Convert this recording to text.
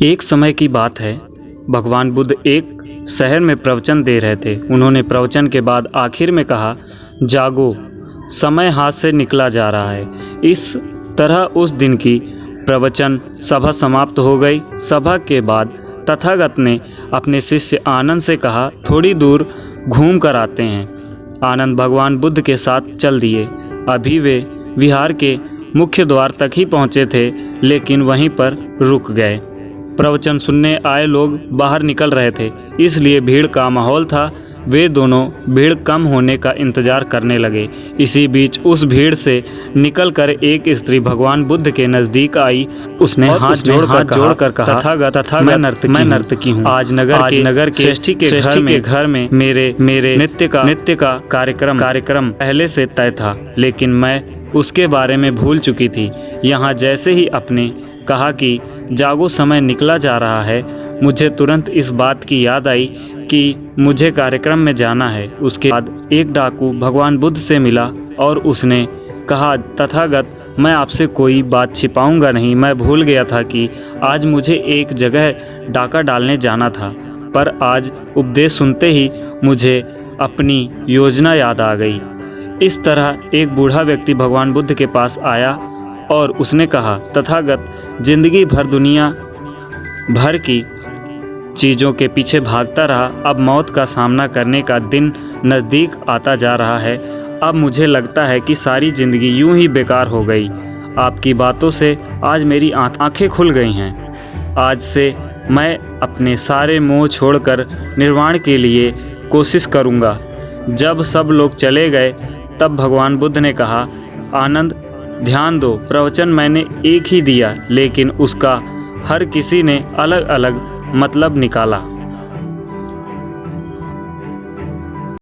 एक समय की बात है, भगवान बुद्ध एक शहर में प्रवचन दे रहे थे। उन्होंने प्रवचन के बाद आखिर में कहा, जागो, समय हाथ से निकला जा रहा है। इस तरह उस दिन की प्रवचन सभा समाप्त हो गई। सभा के बाद तथागत ने अपने शिष्य आनंद से कहा, थोड़ी दूर घूम कर आते हैं। आनंद भगवान बुद्ध के साथ चल दिए। अभी वे विहार के मुख्य द्वार तक ही पहुँचे थे, लेकिन वहीं पर रुक गए। प्रवचन सुनने आए लोग बाहर निकल रहे थे, इसलिए भीड़ का माहौल था। वे दोनों भीड़ कम होने का इंतजार करने लगे। इसी बीच उस भीड़ से निकलकर एक स्त्री भगवान बुद्ध के नज़दीक आई। उसने हाथ जोड़कर कहा, तथागत मैं नर्तकी हूँ। आज नगर के श्रेष्ठी के घर में मेरे नृत्य का कार्यक्रम पहले से तय था, लेकिन मैं उसके बारे में भूल चुकी थी। यहाँ जैसे ही आपने कहा कि जागो, समय निकला जा रहा है, मुझे तुरंत इस बात की याद आई कि मुझे कार्यक्रम में जाना है। उसके बाद एक डाकू भगवान बुद्ध से मिला और उसने कहा, तथागत, मैं आपसे कोई बात छिपाऊंगा नहीं। मैं भूल गया था कि आज मुझे एक जगह डाका डालने जाना था, पर आज उपदेश सुनते ही मुझे अपनी योजना याद आ गई। इस तरह एक बूढ़ा व्यक्ति भगवान बुद्ध के पास आया और उसने कहा, तथागत, जिंदगी भर दुनिया भर की चीज़ों के पीछे भागता रहा। अब मौत का सामना करने का दिन नज़दीक आता जा रहा है। अब मुझे लगता है कि सारी ज़िंदगी यूं ही बेकार हो गई। आपकी बातों से आज मेरी आंखें खुल गई हैं। आज से मैं अपने सारे मोह छोड़कर निर्वाण के लिए कोशिश करूँगा। जब सब लोग चले गए तब भगवान बुद्ध ने कहा, आनंद, ध्यान दो, प्रवचन मैंने एक ही दिया, लेकिन उसका हर किसी ने अलग अलग मतलब निकाला।